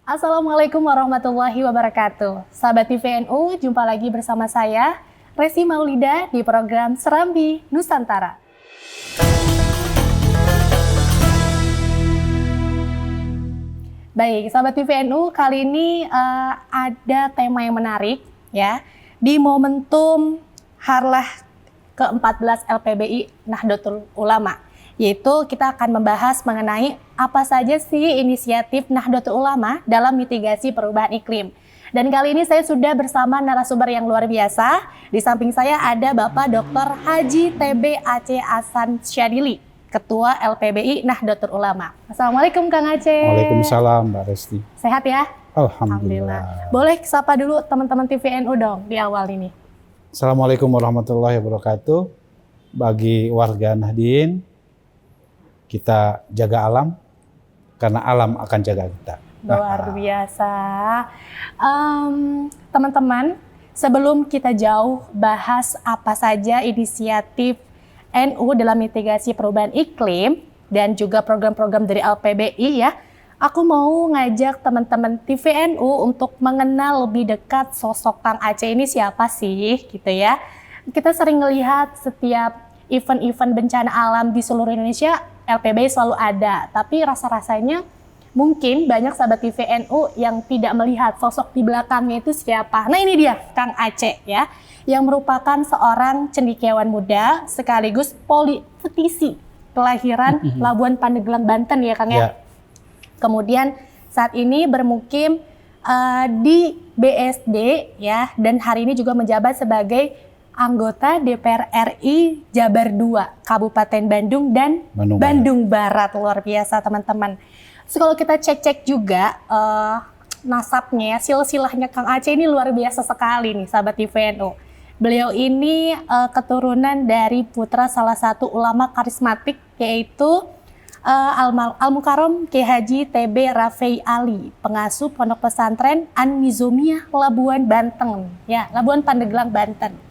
Assalamualaikum warahmatullahi wabarakatuh. Sahabat TVNU, jumpa lagi bersama saya, Resi Maulida di program Serambi Nusantara. Baik, sahabat TVNU, kali ini ada tema yang menarik ya. Di momentum Harlah ke-14 LPBI Nahdlatul Ulama, yaitu kita akan membahas mengenai apa saja sih inisiatif Nahdlatul Ulama dalam mitigasi perubahan iklim. Dan kali ini saya sudah bersama narasumber yang luar biasa. Di samping saya ada Bapak Dr. Haji TB Aceh Hasan Syadili, Ketua LPBI Nahdlatul Ulama. Assalamualaikum Kang Aceh. Waalaikumsalam Mbak Resti. Sehat ya? Alhamdulillah. Boleh sapa dulu teman-teman TVNU dong di awal ini. Assalamualaikum warahmatullahi wabarakatuh. Bagi warga Nahdien, kita jaga alam karena alam akan jaga kita. Luar biasa. Teman-teman, sebelum kita jauh bahas apa saja inisiatif NU dalam mitigasi perubahan iklim dan juga program-program dari LPBI ya, aku mau ngajak teman-teman TVNU untuk mengenal lebih dekat sosok Kang Aceh ini siapa sih gitu ya. Kita sering melihat setiap event-event bencana alam di seluruh Indonesia, LPBI selalu ada, tapi rasa-rasanya mungkin banyak sahabat TVNU yang tidak melihat sosok di belakangnya itu siapa. Nah ini dia Kang Aceh ya, yang merupakan seorang cendekiawan muda sekaligus politisi kelahiran Labuan Pandeglang, Banten ya Kang ya. Kemudian saat ini bermukim di BSD ya, dan hari ini juga menjabat sebagai anggota DPR RI Jabar II, Kabupaten Bandung dan Bandung Barat. Luar biasa teman-teman. So, kalau kita cek-cek juga nasabnya, silsilahnya Kang Aceh ini luar biasa sekali nih sahabat TVNU. Beliau ini keturunan dari putra salah satu ulama karismatik yaitu Al-Mukarram Kiai Haji TB Rafei Ali, pengasuh Pondok Pesantren An-Nizomiyah Labuan Banten, ya Labuan Pandeglang Banten.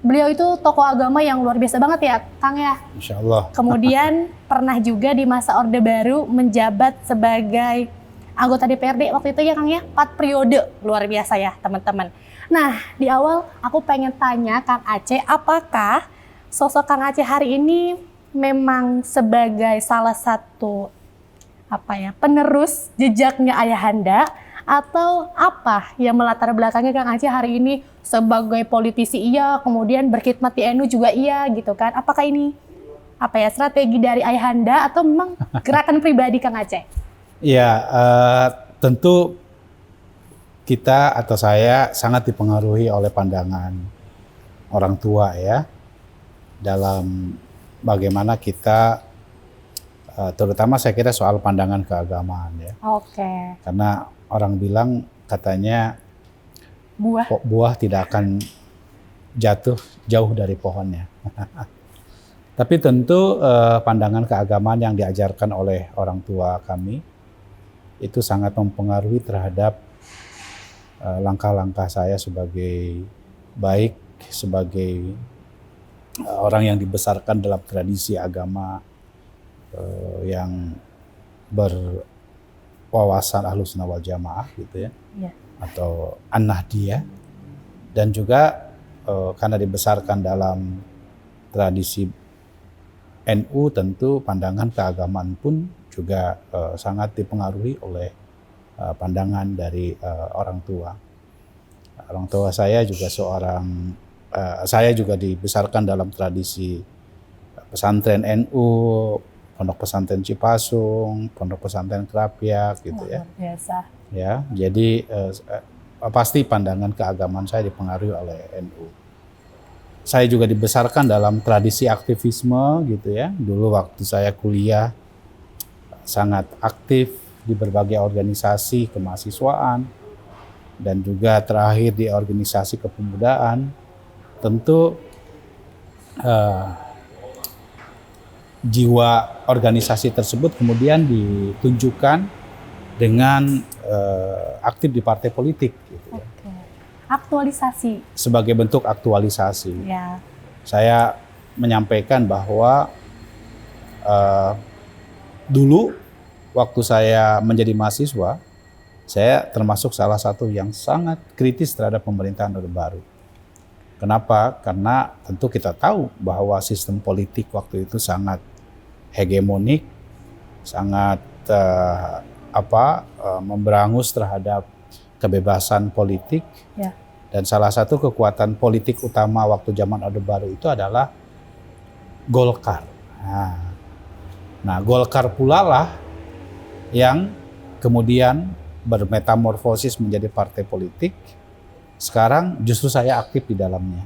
Beliau itu tokoh agama yang luar biasa banget ya, Kang ya. Insya Allah. Kemudian pernah juga di masa Orde Baru menjabat sebagai anggota DPRD waktu itu ya Kang ya, 4 periode, luar biasa ya teman-teman. Nah di awal aku pengen tanya Kang Aceh, apakah sosok Kang Aceh hari ini memang sebagai salah satu penerus jejaknya ayahanda, atau apa yang melatar belakangnya Kang Aceh hari ini sebagai politisi iya, kemudian berkhidmat di NU juga iya gitu kan? Apakah ini strategi dari ayahanda atau memang gerakan pribadi Kang Aceh? Ya, tentu kita atau saya sangat dipengaruhi oleh pandangan orang tua ya dalam bagaimana kita, terutama saya kira soal pandangan keagamaan ya. Oke. Karena orang bilang katanya buah tidak akan jatuh jauh dari pohonnya. Tapi tentu pandangan keagamaan yang diajarkan oleh orang tua kami itu sangat mempengaruhi terhadap langkah-langkah saya sebagai orang yang dibesarkan dalam tradisi agama yang berwawasan Ahlussunnah wal Jamaah gitu ya, atau An-Nahdiyah, dan juga karena dibesarkan dalam tradisi NU, tentu pandangan keagamaan pun juga sangat dipengaruhi oleh pandangan dari orang tua. Orang tua saya juga saya juga dibesarkan dalam tradisi pesantren NU, Pondok Pesantren Cipasung, Pondok Pesantren Kerapiak gitu ya. Biasa. Ya, jadi pasti pandangan keagamaan saya dipengaruhi oleh NU. Saya juga dibesarkan dalam tradisi aktivisme gitu ya. Dulu waktu saya kuliah sangat aktif di berbagai organisasi kemahasiswaan dan juga terakhir di organisasi kepemudaan. Tentu jiwa organisasi tersebut kemudian ditunjukkan dengan aktif di partai politik gitu ya. Aktualisasi. Sebagai bentuk aktualisasi. Ya. Saya menyampaikan bahwa dulu waktu saya menjadi mahasiswa, saya termasuk salah satu yang sangat kritis terhadap pemerintahan Orde Baru. Kenapa? Karena tentu kita tahu bahwa sistem politik waktu itu sangat hegemonik, sangat memberangus terhadap kebebasan politik. Ya. Dan salah satu kekuatan politik utama waktu zaman Orde Baru itu adalah Golkar. Nah, Golkar pula lah yang kemudian bermetamorfosis menjadi partai politik. Sekarang justru saya aktif di dalamnya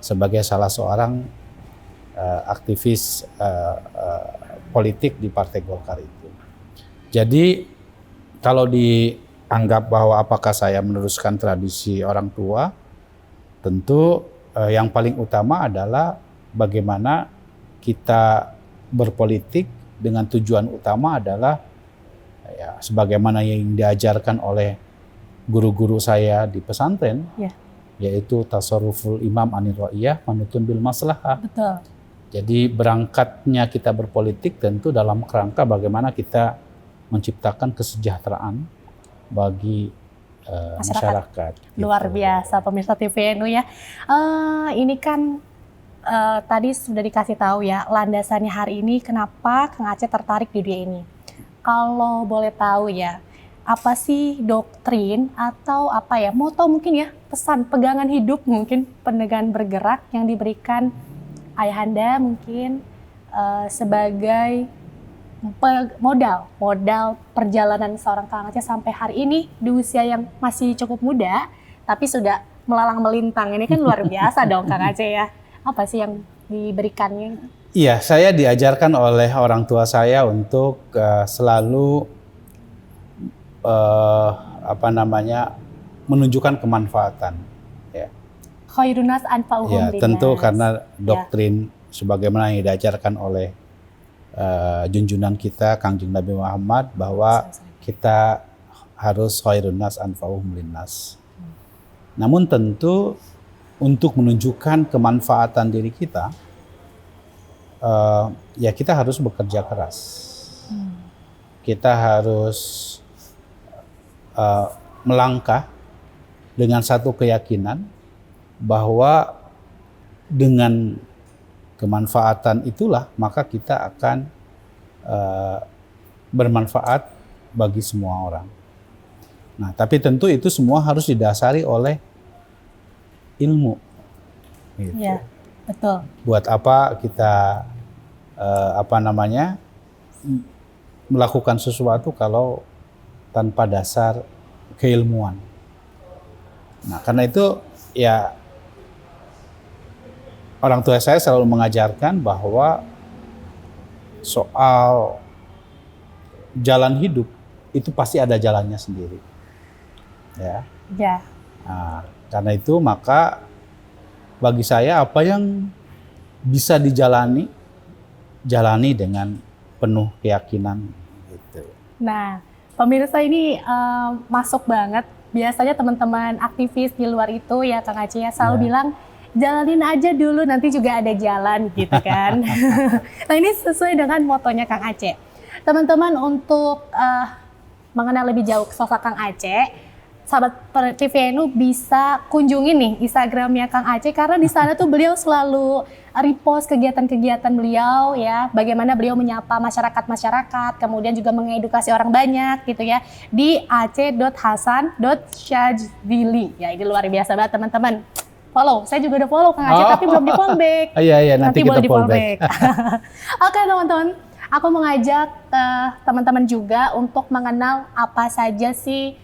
sebagai salah seorang aktivis politik di Partai Golkar itu. Jadi kalau dianggap bahwa apakah saya meneruskan tradisi orang tua, tentu yang paling utama adalah bagaimana kita berpolitik dengan tujuan utama adalah ya sebagaimana yang diajarkan oleh guru-guru saya di pesantren, yaitu tasarruful imam anir ra'iyah manutun bil maslahah. Betul. Jadi berangkatnya kita berpolitik tentu dalam kerangka bagaimana kita menciptakan kesejahteraan bagi masyarakat. Luar gitu. biasa pemirsa TVNU ya. Ini kan tadi sudah dikasih tahu ya landasannya hari ini kenapa Kang Aceh tertarik di dunia ini. Kalau boleh tahu ya, apa sih doktrin atau apa ya moto mungkin ya, pesan pegangan hidup mungkin pegangan bergerak yang diberikan ayahanda mungkin sebagai modal perjalanan seorang Kang Aceh sampai hari ini di usia yang masih cukup muda tapi sudah melalang melintang. Ini kan luar biasa dong Kang Aceh ya. Apa sih yang diberikannya? Iya, saya diajarkan oleh orang tua saya untuk selalu menunjukkan kemanfaatan. Ya. Khairun nas anfa'uhum linnas. Tentu karena doktrin sebagaimana yang diajarkan oleh junjungan kita Kangjeng Nabi Muhammad bahwa kita harus khairun nas anfa'uhum linnas. Namun tentu untuk menunjukkan kemanfaatan diri kita, ya kita harus bekerja keras. Kita harus melangkah dengan satu keyakinan bahwa dengan kemanfaatan itulah maka kita akan bermanfaat bagi semua orang. Nah, tapi tentu itu semua harus didasari oleh ilmu. Gitu. Ya, betul. Buat apa kita melakukan sesuatu kalau tanpa dasar keilmuan. Nah, karena itu ya orang tua saya selalu mengajarkan bahwa soal jalan hidup itu pasti ada jalannya sendiri. Ya. Nah, karena itu maka bagi saya apa yang bisa jalani dengan penuh keyakinan gitu. Nah, pemirsa ini masuk banget. Biasanya teman-teman aktivis di luar itu ya Kang Aceh ya selalu bilang jalanin aja dulu nanti juga ada jalan gitu kan. Nah, ini sesuai dengan motonya Kang Aceh. Teman-teman untuk mengenal lebih jauh sosok Kang Aceh, sahabat TVNU bisa kunjungi nih Instagramnya Kang Aceh karena di sana tuh beliau selalu repost kegiatan-kegiatan beliau ya, bagaimana beliau menyapa masyarakat, kemudian juga mengedukasi orang banyak gitu ya di aceh.hasan.syadzili. Ya ini luar biasa banget teman-teman. Follow, saya juga udah follow Kang Aceh tapi belum di follow back. Iya, nanti kita boleh di follow back. Oke teman-teman, aku mengajak teman-teman juga untuk mengenal apa saja sih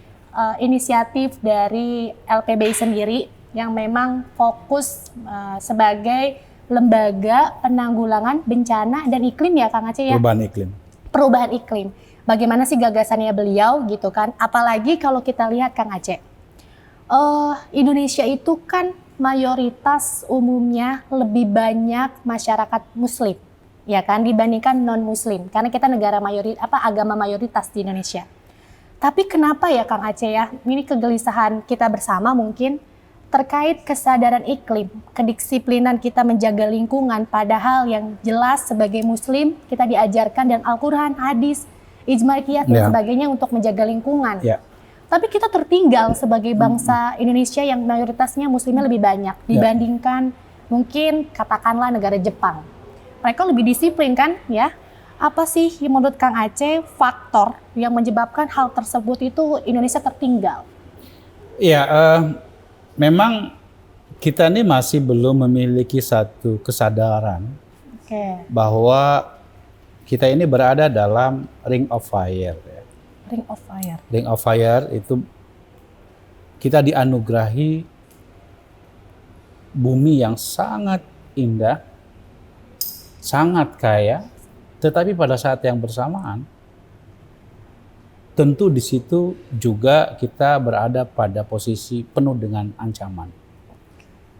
inisiatif dari LPBI sendiri yang memang fokus sebagai lembaga penanggulangan bencana dan iklim ya Kang Aceh ya. Perubahan iklim. Bagaimana sih gagasannya beliau gitu kan? Apalagi kalau kita lihat Kang Aceh, Indonesia itu kan mayoritas umumnya lebih banyak masyarakat Muslim, ya kan dibandingkan non Muslim. Karena kita negara agama mayoritas di Indonesia. Tapi kenapa ya Kang Aceh ya, ini kegelisahan kita bersama mungkin terkait kesadaran iklim, kedisiplinan kita menjaga lingkungan padahal yang jelas sebagai muslim kita diajarkan dan Al-Quran, hadis, ijma' qiyas dan sebagainya untuk menjaga lingkungan. Tapi kita tertinggal sebagai bangsa Indonesia yang mayoritasnya muslimnya lebih banyak dibandingkan mungkin katakanlah negara Jepang. Mereka lebih disiplin kan ya. Apa sih yang menurut Kang Aceh faktor yang menyebabkan hal tersebut itu Indonesia tertinggal? Ya, memang kita ini masih belum memiliki satu kesadaran bahwa kita ini berada dalam ring of fire. Ya. Ring of fire. Ring of fire itu kita dianugerahi bumi yang sangat indah, sangat kaya, tetapi pada saat yang bersamaan tentu di situ juga kita berada pada posisi penuh dengan ancaman.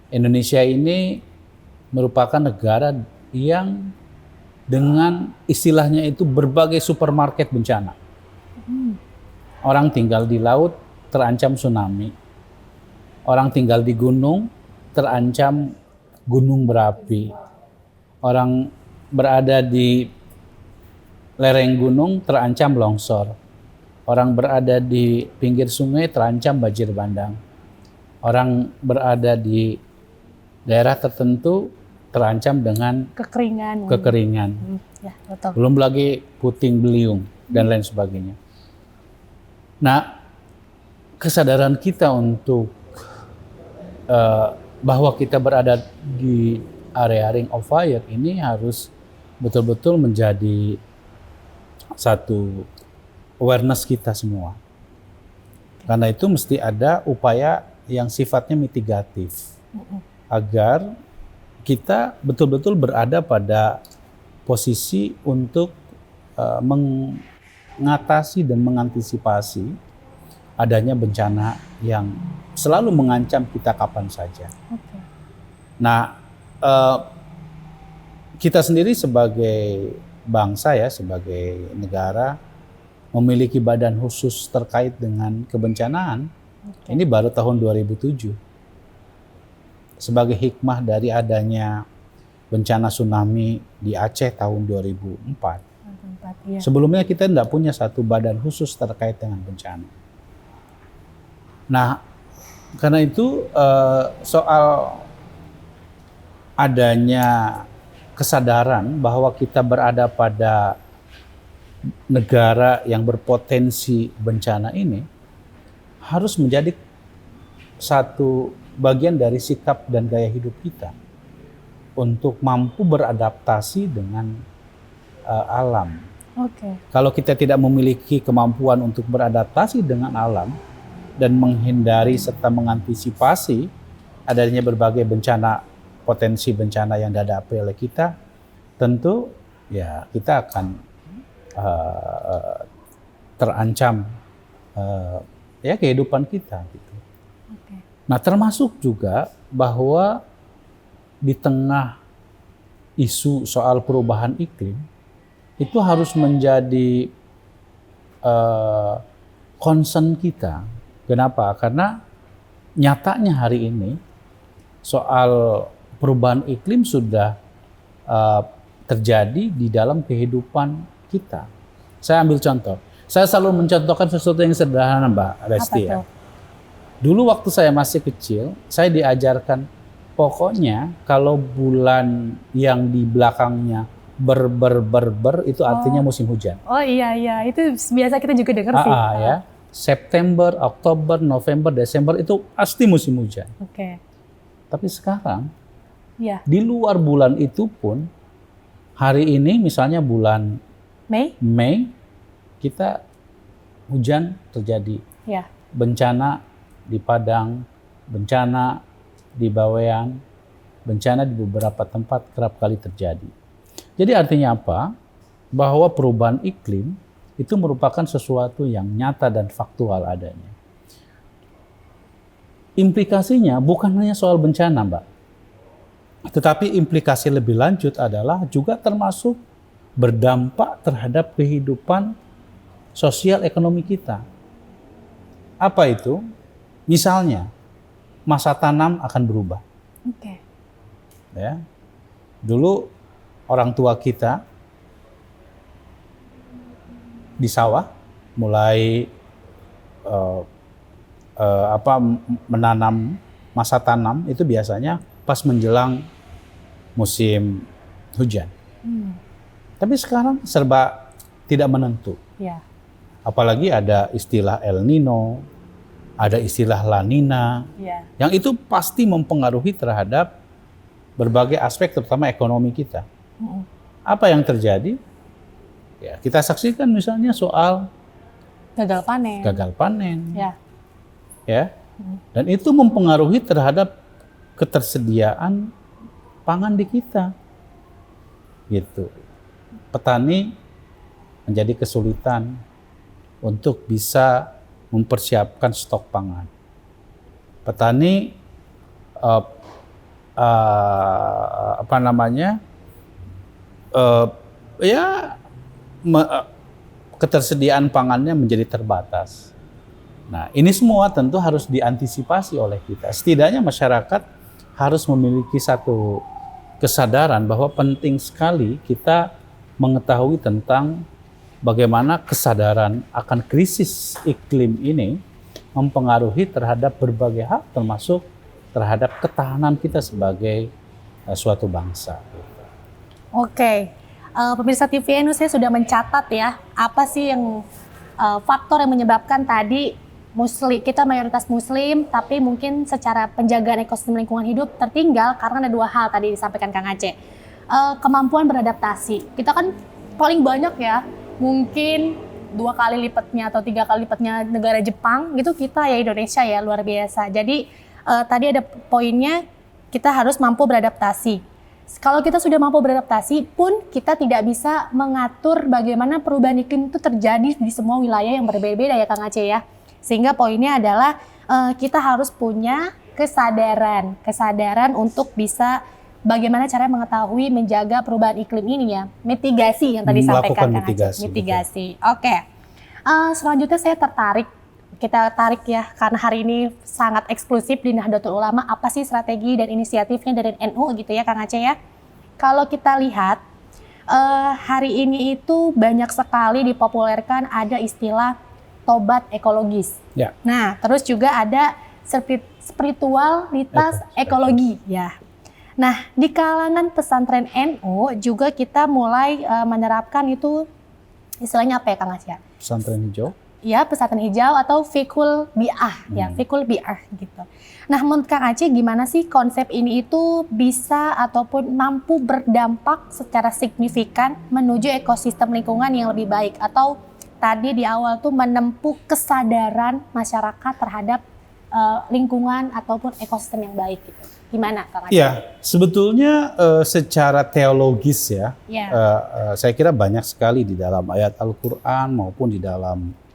Indonesia ini merupakan negara yang dengan istilahnya itu berbagai supermarket bencana. Orang tinggal di laut terancam tsunami. Orang tinggal di gunung terancam gunung berapi. Orang berada di lereng gunung terancam longsor. Orang berada di pinggir sungai terancam banjir bandang. Orang berada di daerah tertentu terancam dengan kekeringan. Ya, betul. Belum lagi puting beliung dan lain sebagainya. Nah, kesadaran kita untuk bahwa kita berada di area ring of fire ini harus betul-betul menjadi satu awareness kita semua. Karena itu mesti ada upaya yang sifatnya mitigatif agar kita betul-betul berada pada posisi untuk mengatasi dan mengantisipasi adanya bencana yang selalu mengancam kita kapan saja. Nah, kita sendiri sebagai bangsa ya, sebagai negara memiliki badan khusus terkait dengan kebencanaan. Ini baru tahun 2007. Sebagai hikmah dari adanya bencana tsunami di Aceh tahun 2004. Sebelumnya kita tidak punya satu badan khusus terkait dengan bencana. Nah, karena itu soal adanya kesadaran bahwa kita berada pada negara yang berpotensi bencana ini harus menjadi satu bagian dari sikap dan gaya hidup kita untuk mampu beradaptasi dengan alam. Kalau kita tidak memiliki kemampuan untuk beradaptasi dengan alam dan menghindari serta mengantisipasi adanya berbagai bencana, potensi bencana yang dihadapi oleh kita, tentu ya kita akan terancam ya kehidupan kita gitu. Nah, termasuk juga bahwa di tengah isu soal perubahan iklim itu harus menjadi concern kita. Kenapa? Karena nyatanya hari ini soal perubahan iklim sudah terjadi di dalam kehidupan kita. Saya ambil contoh. Saya selalu mencontohkan sesuatu yang sederhana, Mbak Resti. Ya. Dulu waktu saya masih kecil, saya diajarkan pokoknya kalau bulan yang di belakangnya ber itu artinya musim hujan. Oh iya, itu biasa kita juga dengar sih. Ya. September, Oktober, November, Desember itu pasti musim hujan. Tapi sekarang di luar bulan itu pun hari ini misalnya bulan Mei kita hujan terjadi. Bencana di Padang, bencana di Bawean, bencana di beberapa tempat kerap kali terjadi. Jadi artinya apa? Bahwa perubahan iklim itu merupakan sesuatu yang nyata dan faktual adanya. Implikasinya bukan hanya soal bencana, Mbak. Tetapi implikasi lebih lanjut adalah juga termasuk berdampak terhadap kehidupan sosial ekonomi kita. Apa itu? Misalnya, masa tanam akan berubah. Ya. Dulu orang tua kita di sawah mulai menanam masa tanam itu biasanya pas menjelang musim hujan. Tapi sekarang serba tidak menentu. Ya. Apalagi ada istilah El Nino, ada istilah La Nina, yang itu pasti mempengaruhi terhadap berbagai aspek, terutama ekonomi kita. Apa yang terjadi? Ya, kita saksikan misalnya soal Gagal panen. Ya. Dan itu mempengaruhi terhadap ketersediaan pangan di kita. Gitu. Petani menjadi kesulitan untuk bisa mempersiapkan stok pangan. Petani ketersediaan pangannya menjadi terbatas. Nah, ini semua tentu harus diantisipasi oleh kita. Setidaknya masyarakat harus memiliki satu kesadaran bahwa penting sekali kita mengetahui tentang bagaimana kesadaran akan krisis iklim ini mempengaruhi terhadap berbagai hal, termasuk terhadap ketahanan kita sebagai suatu bangsa. Oke, pemirsa TVNU, saya sudah mencatat ya, apa sih yang faktor yang menyebabkan tadi kita mayoritas Muslim, tapi mungkin secara penjagaan ekosistem lingkungan hidup tertinggal karena ada dua hal tadi disampaikan Kang Aceh. Kemampuan beradaptasi. Kita kan paling banyak ya, mungkin 2 kali lipatnya atau 3 kali lipatnya negara Jepang, gitu kita ya Indonesia ya, luar biasa. Jadi tadi ada poinnya, kita harus mampu beradaptasi. Kalau kita sudah mampu beradaptasi pun kita tidak bisa mengatur bagaimana perubahan iklim itu terjadi di semua wilayah yang berbeda-beda ya Kang Aceh ya. Sehingga poinnya adalah kita harus punya kesadaran untuk bisa bagaimana cara mengetahui menjaga perubahan iklim ini ya. Mitigasi yang tadi sampaikan Kang Aceh. Mitigasi. Oke. Selanjutnya saya kita tarik ya, karena hari ini sangat eksklusif di Nahdlatul Ulama, apa sih strategi dan inisiatifnya dari NU gitu ya Kang Aceh ya. Kalau kita lihat hari ini itu banyak sekali dipopulerkan ada istilah tobat ekologis. Ya. Nah, terus juga ada spiritualitas ekologi ya. Nah, di kalangan pesantren NU juga kita mulai menerapkan itu istilahnya apa ya Kang Aceh? Pesantren hijau. Ya, pesantren hijau atau fikul bi'ah ya, fikul bi'ah gitu. Nah, menurut Kang Aceh gimana sih konsep ini itu bisa ataupun mampu berdampak secara signifikan menuju ekosistem lingkungan yang lebih baik, atau tadi di awal tuh menempuh kesadaran masyarakat terhadap lingkungan ataupun ekosistem yang baik gitu. Gimana Kang Aceh? Ya, sebetulnya secara teologis ya, saya kira banyak sekali di dalam ayat Al-Quran maupun di dalam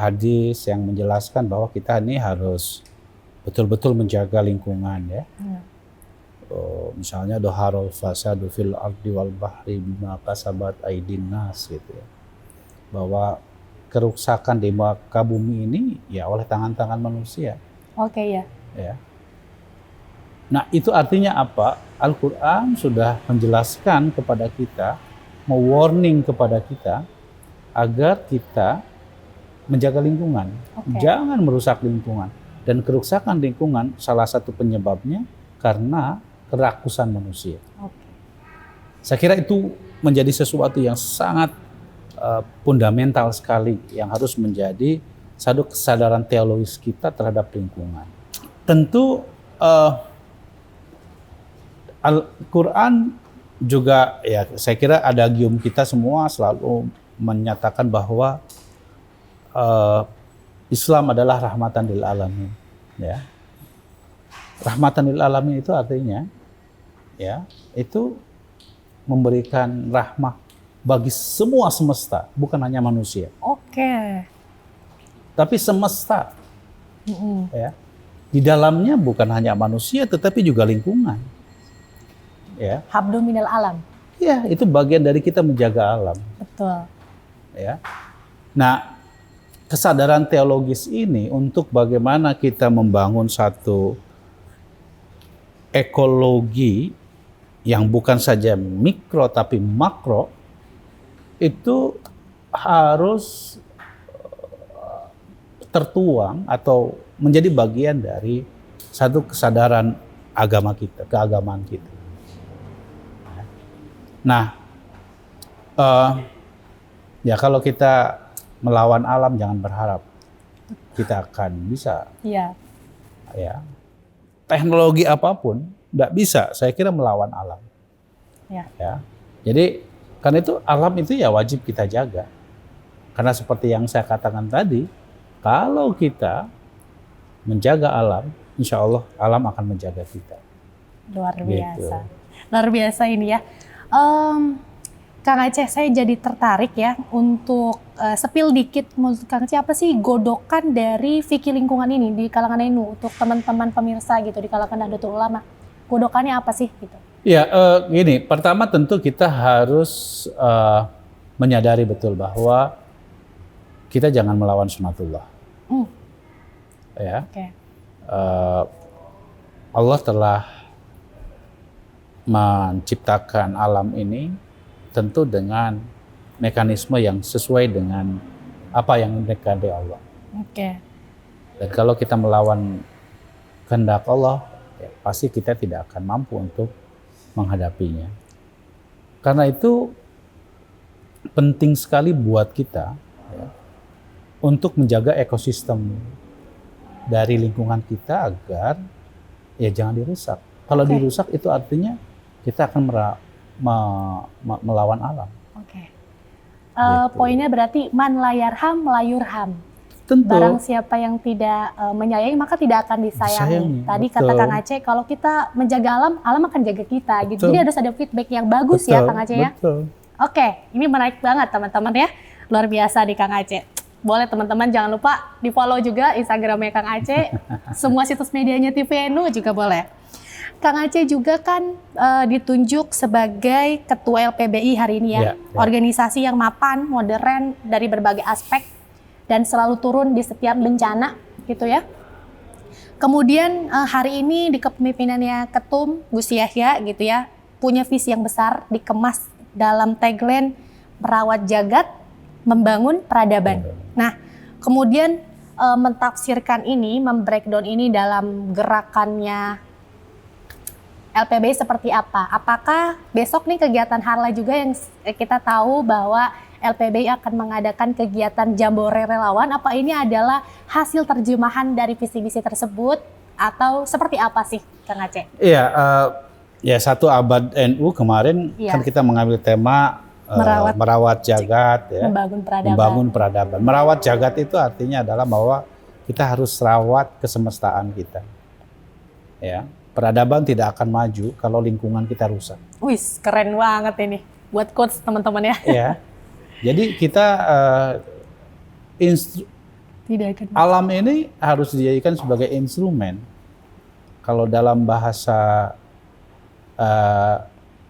hadis yang menjelaskan bahwa kita ini harus betul-betul menjaga lingkungan ya. Misalnya doharul fasadu fil ardi wal bahri bima kasabat aydin nas gitu ya. Bahwa kerusakan di muka bumi ini ya oleh tangan-tangan manusia. Oke ya. Ya. Nah, itu artinya apa? Al-Quran sudah menjelaskan kepada kita, mewarning kepada kita agar kita menjaga lingkungan. Jangan merusak lingkungan. Dan kerusakan lingkungan salah satu penyebabnya karena kerakusan manusia. Saya kira itu menjadi sesuatu yang sangat fundamental sekali yang harus menjadi satu kesadaran teologis kita terhadap lingkungan. Tentu Al-Quran juga ya, saya kira adagium kita semua selalu menyatakan bahwa Islam adalah rahmatan lil alamin ya. Rahmatan lil alamin itu artinya ya, itu memberikan rahmah bagi semua semesta, bukan hanya manusia. Tapi semesta. Ya. Di dalamnya bukan hanya manusia tetapi juga lingkungan. Ya. Hablu minal alam. Ya, itu bagian dari kita menjaga alam. Betul. Ya. Nah, kesadaran teologis ini untuk bagaimana kita membangun satu ekologi yang bukan saja mikro tapi makro, itu harus tertuang atau menjadi bagian dari satu kesadaran agama kita, keagamaan kita. Nah, ya kalau kita melawan alam jangan berharap kita akan bisa. Iya. Ya, teknologi apapun nggak bisa, saya kira melawan alam. Ya. Jadi karena itu alam itu ya wajib kita jaga. Karena seperti yang saya katakan tadi, kalau kita menjaga alam, insya Allah alam akan menjaga kita. Luar biasa. Gitu. Luar biasa ini ya. Kang Aceh, saya jadi tertarik ya untuk sepil dikit menurut Kang Aceh apa sih godokan dari fikih lingkungan ini di kalangan NU untuk teman-teman pemirsa gitu di kalangan Nahdlatul Ulama. Godokannya apa sih gitu? Ya, gini, pertama tentu kita harus menyadari betul bahwa kita jangan melawan sunatullah. Ya, Okay. Allah telah menciptakan alam ini tentu dengan mekanisme yang sesuai dengan apa yang dikehendaki Allah. Oke. Dan kalau kita melawan kehendak Allah, ya, pasti kita tidak akan mampu untuk menghadapinya. Karena itu penting sekali buat kita ya, untuk menjaga ekosistem dari lingkungan kita agar ya jangan dirusak. Kalau dirusak itu artinya kita akan melawan alam. Oke. Gitu. Poinnya berarti man layarham layurham. Tentu. Barang siapa yang tidak menyayangi maka tidak akan disayangi. Tadi betul. kata Kang Aceh kalau kita menjaga alam, alam akan jaga kita gitu. Betul. Jadi harus ada feedback yang bagus ya Kang Aceh ya. Betul. Oke, ini menarik banget teman-teman ya. Luar biasa di Kang Aceh. Boleh teman-teman jangan lupa di-follow juga Instagramnya Kang Aceh. Semua situs medianya TVNU juga boleh. Kang Aceh juga kan ditunjuk sebagai Ketua LPBI hari ini ya. Organisasi yang mapan, modern dari berbagai aspek dan selalu turun di setiap bencana gitu ya. Kemudian hari ini di kepemimpinannya Ketum Gus Yahya gitu ya, punya visi yang besar dikemas dalam tagline merawat jagat, membangun peradaban. Nah, kemudian mentafsirkan ini, membreakdown ini dalam gerakannya LPBI seperti apa? Apakah besok nih kegiatan Harla juga yang kita tahu bahwa LPBI akan mengadakan kegiatan Jambore Relawan? Apa ini adalah hasil terjemahan dari visi-visi tersebut atau seperti apa sih, Kang Aceh? Iya, ya 1 abad NU kemarin kan kita mengambil tema merawat jagat, ya, membangun peradaban. Merawat jagat itu artinya adalah bahwa kita harus rawat kesemestaan kita. Ya, peradaban tidak akan maju kalau lingkungan kita rusak. Wis, keren banget ini buat quotes teman-teman ya. Ya. Jadi kita alam ini harus dijadikan sebagai instrumen. Kalau dalam bahasa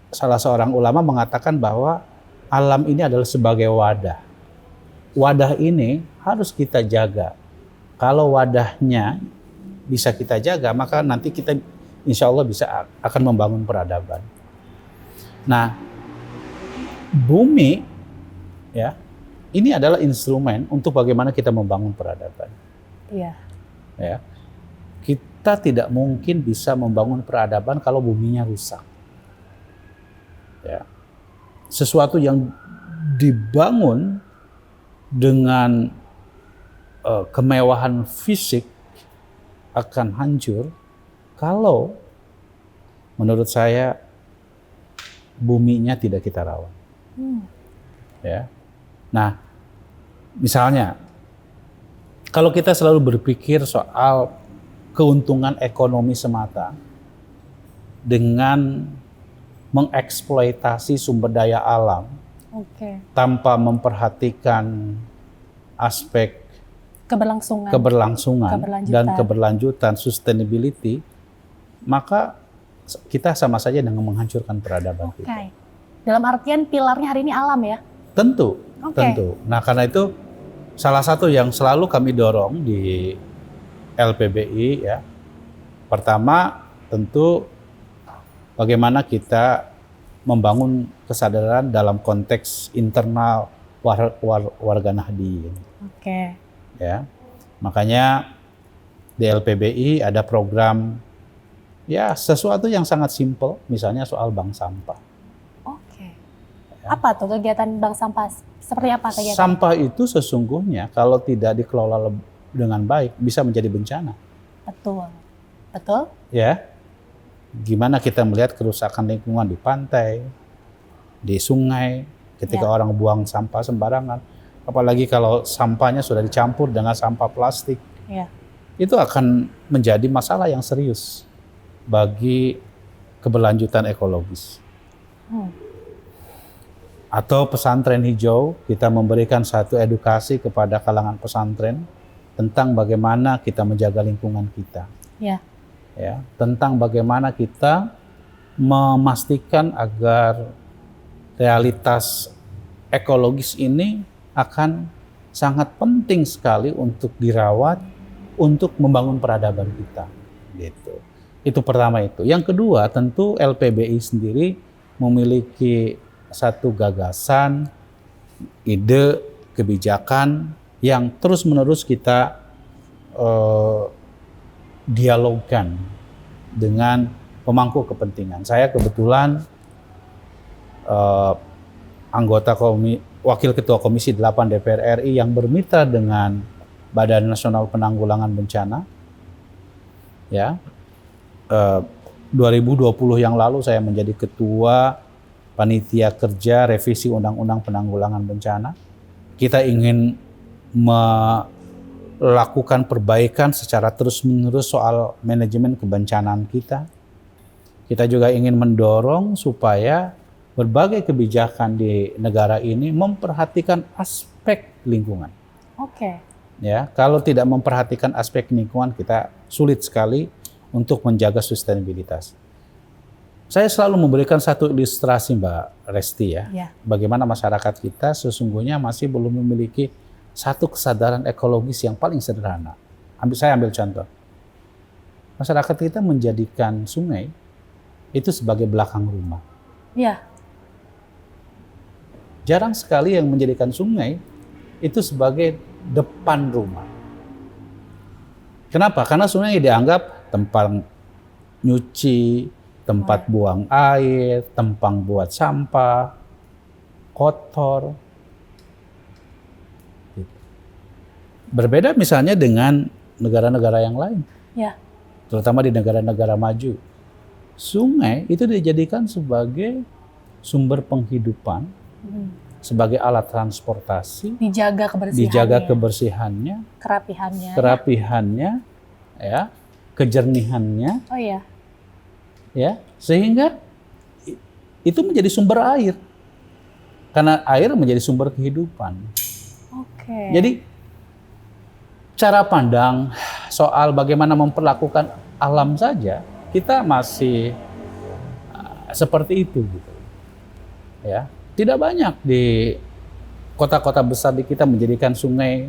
salah seorang ulama mengatakan bahwa alam ini adalah sebagai wadah. Wadah ini harus kita jaga. Kalau wadahnya bisa kita jaga, maka nanti kita insya Allah akan membangun peradaban. Nah, bumi ya, ini adalah instrumen untuk bagaimana kita membangun peradaban. Iya. Ya, kita tidak mungkin bisa membangun peradaban kalau buminya rusak. Ya, sesuatu yang dibangun dengan kemewahan fisik akan hancur kalau menurut saya buminya tidak kita rawat. Ya. Nah, misalnya kalau kita selalu berpikir soal keuntungan ekonomi semata dengan mengeksploitasi sumber daya alam tanpa memperhatikan aspek keberlangsungan dan keberlanjutan, sustainability, maka kita sama saja dengan menghancurkan peradaban kita. Dalam artian pilarnya hari ini alam ya? Tentu, tentu. Nah, karena itu salah satu yang selalu kami dorong di LPBI ya. Pertama, tentu bagaimana kita membangun kesadaran dalam konteks internal warga Nahdliyin. Ya. Makanya di LPBI ada program ya sesuatu yang sangat simpel, misalnya soal bank sampah. Oke. Apa tuh kegiatan bank sampah? Seperti apa kegiatan? Sampah itu sesungguhnya kalau tidak dikelola dengan baik bisa menjadi bencana. Betul. Betul? Ya. Gimana kita melihat kerusakan lingkungan di pantai, di sungai, ketika orang buang sampah sembarangan. Apalagi kalau sampahnya sudah dicampur dengan sampah plastik. Ya. Itu akan menjadi masalah yang serius bagi keberlanjutan ekologis. Atau pesantren hijau, kita memberikan satu edukasi kepada kalangan pesantren tentang bagaimana kita menjaga lingkungan kita. Ya. Ya, tentang bagaimana kita memastikan agar realitas ekologis ini akan sangat penting sekali untuk dirawat, untuk membangun peradaban kita. Gitu. Itu pertama itu. Yang kedua, tentu LPBI sendiri memiliki satu gagasan, ide, kebijakan yang terus-menerus kita dialogkan dengan pemangku kepentingan. Saya kebetulan Wakil Ketua Komisi 8 DPR RI yang bermitra dengan Badan Nasional Penanggulangan Bencana. Ya, 2020 yang lalu saya menjadi Ketua Panitia Kerja Revisi Undang-Undang Penanggulangan Bencana. Kita ingin melakukan perbaikan secara terus-menerus soal manajemen kebencanaan kita. Kita juga ingin mendorong supaya berbagai kebijakan di negara ini memperhatikan aspek lingkungan. Oke. Ya, kalau tidak memperhatikan aspek lingkungan, kita sulit sekali untuk menjaga sustainabilitas. Saya selalu memberikan satu ilustrasi, Mbak Resti, ya. Bagaimana masyarakat kita sesungguhnya masih belum memiliki satu kesadaran ekologis yang paling sederhana. Saya ambil contoh. Masyarakat kita menjadikan sungai itu sebagai belakang rumah. Iya. Jarang sekali yang menjadikan sungai itu sebagai depan rumah. Kenapa? Karena sungai dianggap tempat nyuci, tempat buang air, tempat buat sampah, kotor. Berbeda misalnya dengan negara-negara yang lain. Ya. Terutama di negara-negara maju. Sungai itu dijadikan sebagai sumber penghidupan, sebagai alat transportasi, dijaga kebersihannya, kerapihannya, ya, kejernihannya, ya, sehingga itu menjadi sumber air, karena air menjadi sumber kehidupan. Jadi cara pandang soal bagaimana memperlakukan alam saja kita masih seperti itu, gitu, ya. Tidak banyak di kota-kota besar di kita menjadikan sungai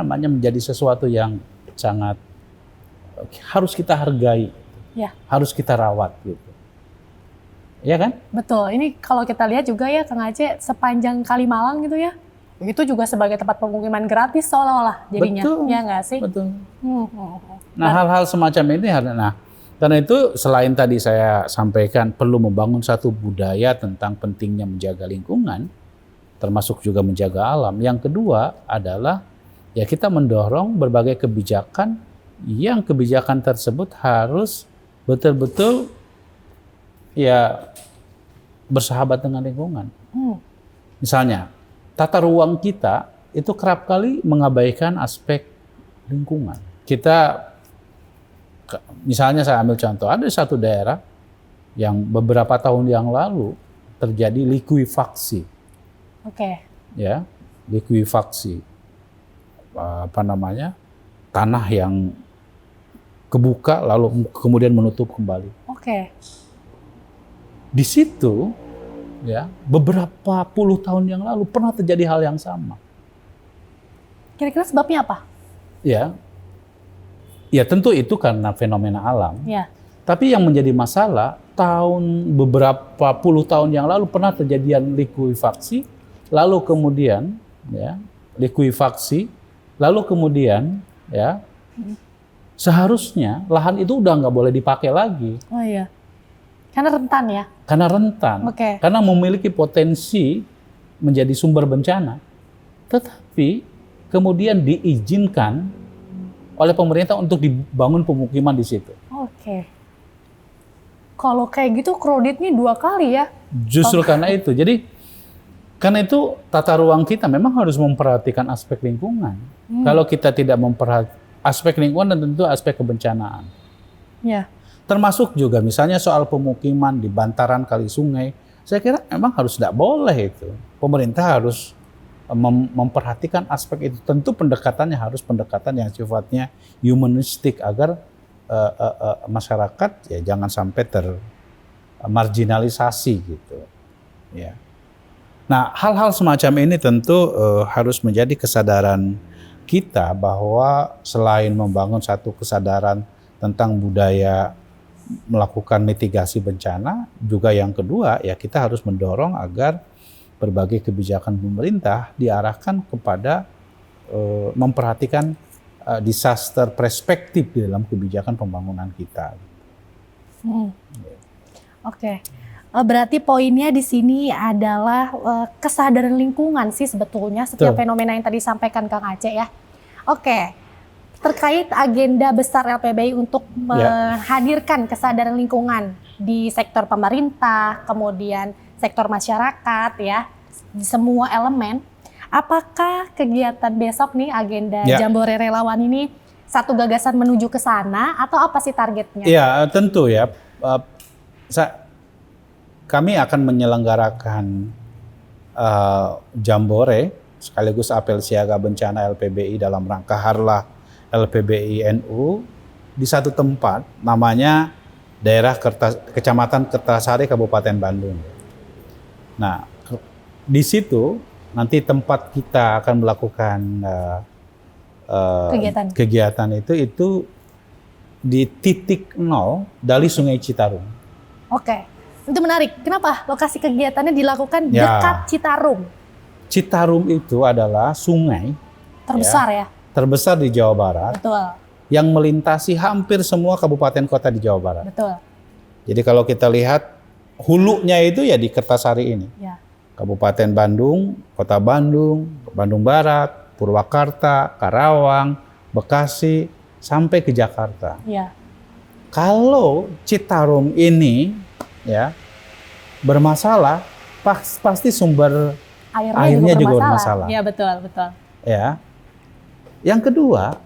menjadi sesuatu yang sangat harus kita hargai, harus kita rawat, gitu. Ya kan? Betul. Ini kalau kita lihat juga ya, Kang Aceh, sepanjang Kalimalang gitu ya, itu juga sebagai tempat pemukiman gratis seolah-olah jadinya. Betul. Ya nggak sih? Betul. Nah, hal-hal semacam ini karena itu selain tadi saya sampaikan perlu membangun satu budaya tentang pentingnya menjaga lingkungan, termasuk juga menjaga alam. Yang kedua adalah ya kita mendorong berbagai kebijakan yang kebijakan tersebut harus betul-betul ya bersahabat dengan lingkungan. Misalnya tata ruang kita itu kerap kali mengabaikan aspek lingkungan. Misalnya saya ambil contoh, ada satu daerah yang beberapa tahun yang lalu terjadi likuifaksi. Ya, likuifaksi. Tanah yang kebuka lalu kemudian menutup kembali. Di situ ya, beberapa puluh tahun yang lalu pernah terjadi hal yang sama. Kira-kira sebabnya apa? Ya tentu itu karena fenomena alam. Tapi yang menjadi masalah, beberapa puluh tahun yang lalu pernah terjadian likuifaksi, lalu kemudian ya likuifaksi, lalu kemudian ya seharusnya lahan itu udah nggak boleh dipakai lagi. Oh iya, karena rentan ya. Karena rentan, karena memiliki potensi menjadi sumber bencana, tetapi kemudian diizinkan oleh pemerintah untuk dibangun pemukiman di situ. Oke. Kalau kayak gitu kreditnya 2 kali ya? Justru karena itu. Jadi karena itu tata ruang kita memang harus memperhatikan aspek lingkungan. Kalau kita tidak memperhatikan aspek lingkungan dan tentu aspek kebencanaan. Ya. Termasuk juga misalnya soal pemukiman di bantaran kali sungai. Saya kira memang harus tidak boleh itu. Pemerintah harus memperhatikan aspek itu. Tentu pendekatannya harus pendekatan yang sifatnya humanistik agar masyarakat ya jangan sampai termarginalisasi gitu. Ya. Nah, hal-hal semacam ini tentu harus menjadi kesadaran kita bahwa selain membangun satu kesadaran tentang budaya melakukan mitigasi bencana, juga yang kedua ya kita harus mendorong agar berbagai kebijakan pemerintah diarahkan kepada memperhatikan disaster perspektif di dalam kebijakan pembangunan kita. Oke. Berarti poinnya di sini adalah kesadaran lingkungan sih sebetulnya setiap fenomena yang tadi disampaikan Kang Aceh ya. Oke. Terkait agenda besar LPBI untuk menghadirkan kesadaran lingkungan di sektor pemerintah, kemudian sektor masyarakat ya, di semua elemen. Apakah kegiatan besok nih agenda Jambore Relawan ini satu gagasan menuju ke sana atau apa sih targetnya? Ya tentu ya. Kami akan menyelenggarakan Jambore sekaligus apel siaga bencana LPBI dalam rangka Harlah LPBI NU di satu tempat namanya daerah Kecamatan Kertasari Kabupaten Bandung. Nah di situ nanti tempat kita akan melakukan kegiatan itu di titik 0 dari Sungai Citarum. Oke, itu menarik. Kenapa lokasi kegiatannya dilakukan dekat Citarum? Citarum itu adalah sungai terbesar ya? Terbesar di Jawa Barat. Betul. Yang melintasi hampir semua kabupaten kota di Jawa Barat. Betul. Jadi kalau kita lihat hulunya itu ya di Kertasari ini. Ya. Kabupaten Bandung, Kota Bandung, Bandung Barat, Purwakarta, Karawang, Bekasi, sampai ke Jakarta. Ya. Kalau Citarum ini ya bermasalah, pasti sumber airnya juga bermasalah. Ya betul. Ya. Yang kedua,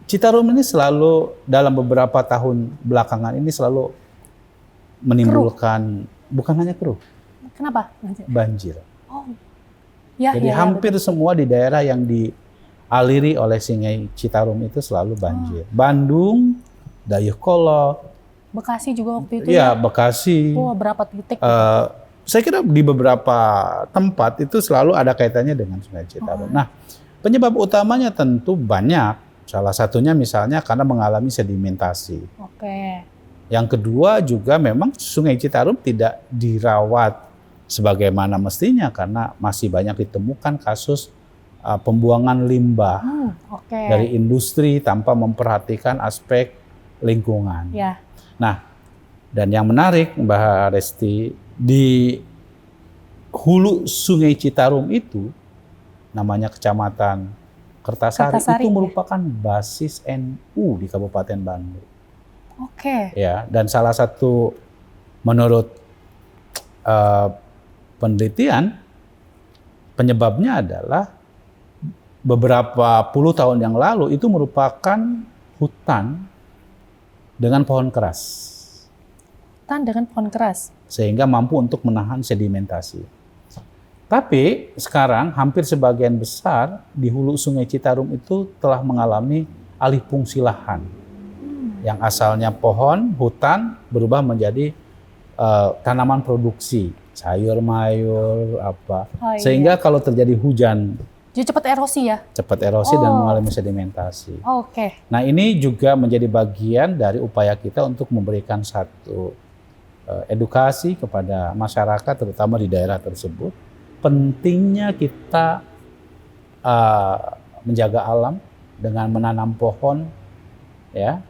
Citarum ini selalu dalam beberapa tahun belakangan ini selalu menimbulkan bukan hanya keruh. Kenapa? Banjir. Oh. Ya, jadi hampir semua di daerah yang dialiri oleh Sungai Citarum itu selalu banjir. Bandung, Dayakolot, Bekasi juga waktu itu ya? Bekasi. Berapa titik? Saya kira di beberapa tempat itu selalu ada kaitannya dengan Sungai Citarum. Nah, penyebab utamanya tentu banyak. Salah satunya misalnya karena mengalami sedimentasi. Oke. Yang kedua juga memang Sungai Citarum tidak dirawat sebagaimana mestinya karena masih banyak ditemukan kasus pembuangan limbah dari industri tanpa memperhatikan aspek lingkungan. Ya. Nah, dan yang menarik Mbak Resti, di hulu Sungai Citarum itu namanya Kecamatan Kertasari itu merupakan basis NU di Kabupaten Bandung. Oke. Ya, dan salah satu menurut penelitian penyebabnya adalah beberapa puluh tahun yang lalu itu merupakan hutan dengan pohon keras. Hutan dengan pohon keras. Sehingga mampu untuk menahan sedimentasi. Tapi sekarang hampir sebagian besar di hulu Sungai Citarum itu telah mengalami alih fungsi lahan. Yang asalnya pohon, hutan berubah menjadi tanaman produksi, sayur mayur apa. Sehingga kalau terjadi hujan, jadi cepat erosi ya? Cepat erosi dan mengalami sedimentasi. Oke. Nah ini juga menjadi bagian dari upaya kita untuk memberikan satu edukasi kepada masyarakat terutama di daerah tersebut pentingnya kita menjaga alam dengan menanam pohon, ya,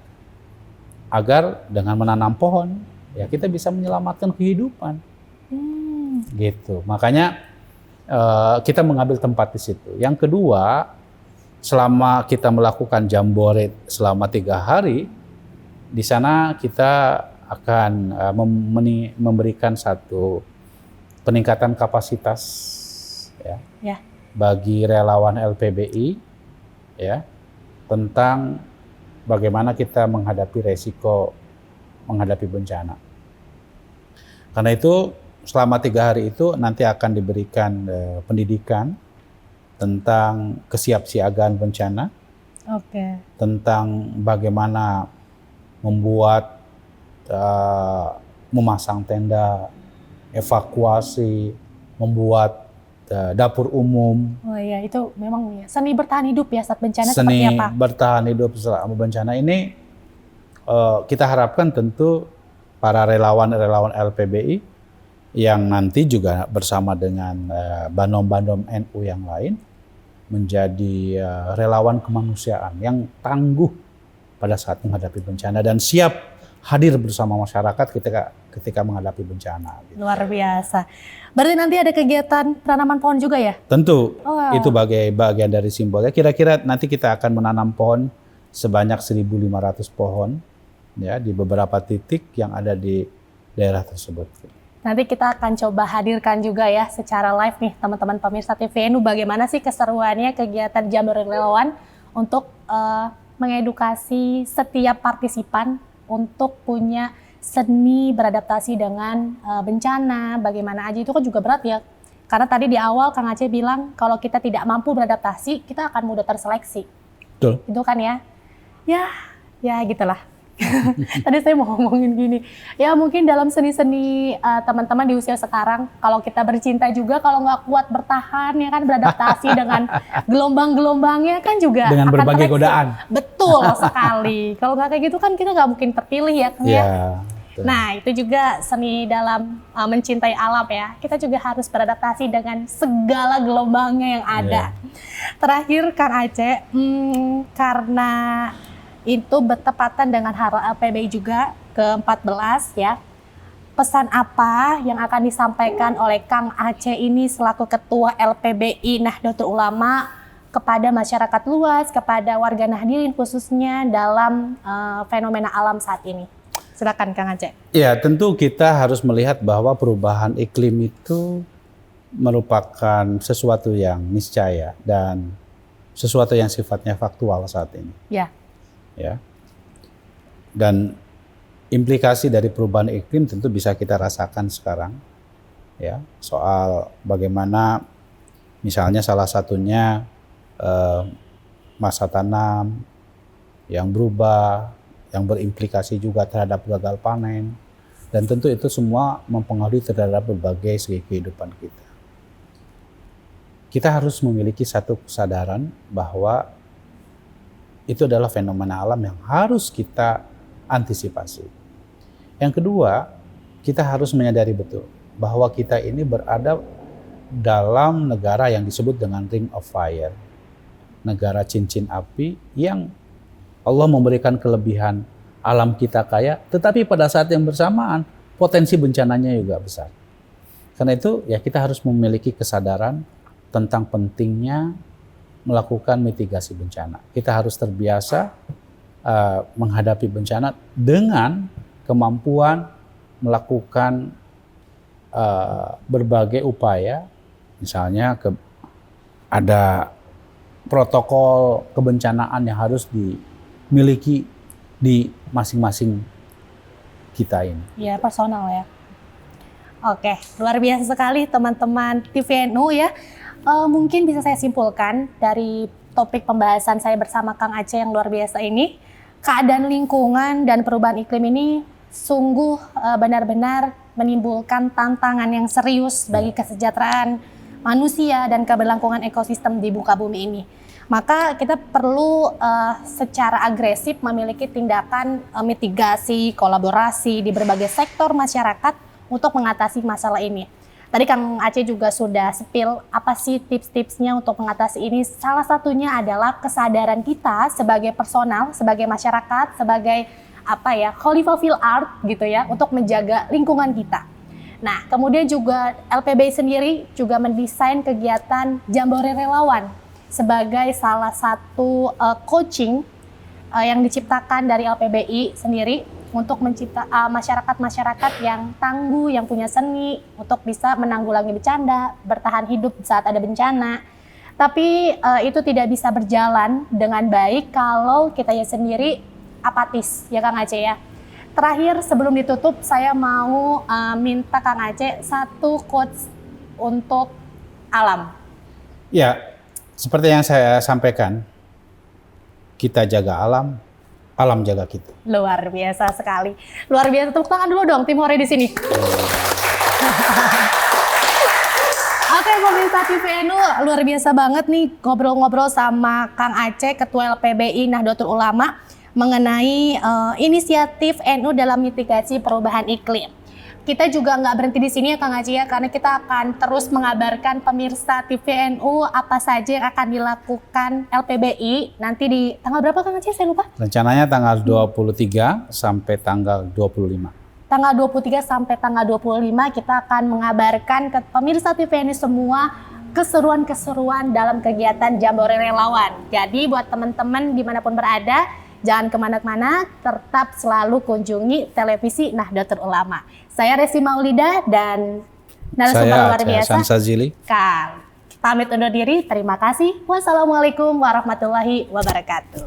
agar dengan menanam pohon ya kita bisa menyelamatkan kehidupan. Gitu. Makanya kita mengambil tempat di situ. Yang kedua, selama kita melakukan Jambore selama 3 hari, di sana kita akan memberikan satu peningkatan kapasitas, ya, bagi relawan LPBI, ya, tentang bagaimana kita menghadapi resiko menghadapi bencana. Karena itu selama 3 hari itu nanti akan diberikan pendidikan tentang kesiapsiagaan bencana, tentang bagaimana membuat, memasang tenda, evakuasi, membuat dapur umum. Oh iya, itu memang ya, seni bertahan hidup ya saat bencana seperti apa? Seni bertahan hidup selama bencana ini kita harapkan tentu para relawan-relawan LPBI yang nanti juga bersama dengan bandom-bandom NU yang lain menjadi relawan kemanusiaan yang tangguh pada saat menghadapi bencana dan siap hadir bersama masyarakat ketika menghadapi bencana. Gitu. Luar biasa. Berarti nanti ada kegiatan penanaman pohon juga ya? Tentu, itu bagian dari simbolnya. Kira-kira nanti kita akan menanam pohon sebanyak 1.500 pohon ya di beberapa titik yang ada di daerah tersebut. Nanti kita akan coba hadirkan juga ya secara live nih teman-teman pemirsa TVNU bagaimana sih keseruannya kegiatan Jambore Relawan untuk mengedukasi setiap partisipan untuk punya seni beradaptasi dengan bencana, bagaimana aja itu kan juga berat ya. Karena tadi di awal Kang Aceh bilang kalau kita tidak mampu beradaptasi, kita akan mudah terseleksi. Betul. Itu kan ya. Ya gitulah. Tadi saya mau ngomongin gini, ya mungkin dalam seni-seni teman-teman di usia sekarang, kalau kita bercinta juga, kalau nggak kuat bertahan ya kan beradaptasi dengan gelombang-gelombangnya kan juga dengan akan berbagai terleksi. godaan. Betul sekali. Kalau nggak kayak gitu kan kita nggak mungkin terpilih ya, Kang ya. Nah itu juga seni dalam mencintai alam ya. Kita juga harus beradaptasi dengan segala gelombangnya yang ada. Terakhir Kang Aceh, karena itu bertepatan dengan Hari LPBI juga ke-14 ya. Pesan apa yang akan disampaikan oleh Kang Aceh ini selaku Ketua LPBI Nahdlatul Ulama kepada masyarakat luas, kepada warga Nahdliin khususnya dalam fenomena alam saat ini? Silakan Kang Aceh. Ya, tentu kita harus melihat bahwa perubahan iklim itu merupakan sesuatu yang niscaya dan sesuatu yang sifatnya faktual saat ini. Ya. Dan implikasi dari perubahan iklim tentu bisa kita rasakan sekarang. Ya, soal bagaimana misalnya salah satunya masa tanam yang berubah, yang berimplikasi juga terhadap gagal panen, dan tentu itu semua mempengaruhi terhadap berbagai segi kehidupan kita. Kita harus memiliki satu kesadaran bahwa itu adalah fenomena alam yang harus kita antisipasi. Yang kedua, kita harus menyadari betul bahwa kita ini berada dalam negara yang disebut dengan Ring of Fire. Negara cincin api yang Allah memberikan kelebihan alam kita kaya, tetapi pada saat yang bersamaan potensi bencananya juga besar. Karena itu ya kita harus memiliki kesadaran tentang pentingnya melakukan mitigasi bencana. Kita harus terbiasa menghadapi bencana dengan kemampuan melakukan berbagai upaya, misalnya ada protokol kebencanaan yang harus dimiliki di masing-masing kita ini. Ya, personal ya. Oke, luar biasa sekali teman-teman TVNU ya. Mungkin bisa saya simpulkan dari topik pembahasan saya bersama Kang Aceh yang luar biasa ini, keadaan lingkungan dan perubahan iklim ini sungguh benar-benar menimbulkan tantangan yang serius bagi kesejahteraan manusia dan keberlangsungan ekosistem di muka bumi ini. Maka kita perlu secara agresif memiliki tindakan mitigasi, kolaborasi di berbagai sektor masyarakat untuk mengatasi masalah ini. Tadi Kang Aceh juga sudah spill apa sih tips-tipsnya untuk mengatasi ini. Salah satunya adalah kesadaran kita sebagai personal, sebagai masyarakat, sebagai Khalifah fil art gitu ya, untuk menjaga lingkungan kita. Nah, kemudian juga LPBI sendiri juga mendesain kegiatan Jambore Relawan sebagai salah satu coaching yang diciptakan dari LPBI sendiri untuk mencipta masyarakat-masyarakat yang tangguh, yang punya seni untuk bisa menanggulangi bencana, bertahan hidup saat ada bencana. Tapi itu tidak bisa berjalan dengan baik kalau kita sendiri apatis, ya Kang Aceh ya. Terakhir sebelum ditutup, saya mau minta Kang Aceh satu quotes untuk alam. Ya, seperti yang saya sampaikan, kita jaga alam, alam jaga kita. Luar biasa sekali. Luar biasa, tepuk tangan dulu dong tim Hore di sini. Oke, pemirsa TVNU, luar biasa banget nih ngobrol-ngobrol sama Kang Aceh, Ketua LPBI Nahdlatul Ulama mengenai inisiatif NU dalam mitigasi perubahan iklim. Kita juga nggak berhenti di sini ya Kang Aceh ya, karena kita akan terus mengabarkan pemirsa TVNU apa saja yang akan dilakukan LPBI nanti di tanggal berapa Kang Aceh? Saya lupa. Rencananya tanggal 23 sampai tanggal 25. Tanggal 23 sampai tanggal 25 kita akan mengabarkan ke pemirsa TVNU semua keseruan-keseruan dalam kegiatan Jambore Relawan. Jadi buat teman-teman dimanapun berada, jangan kemana-mana, tetap selalu kunjungi televisi Nahdlatul Ulama. Saya Resi Maulida dan narasumber luar biasa. Saya Sansazili. Kang, pamit undur diri. Terima kasih. Wassalamualaikum warahmatullahi wabarakatuh.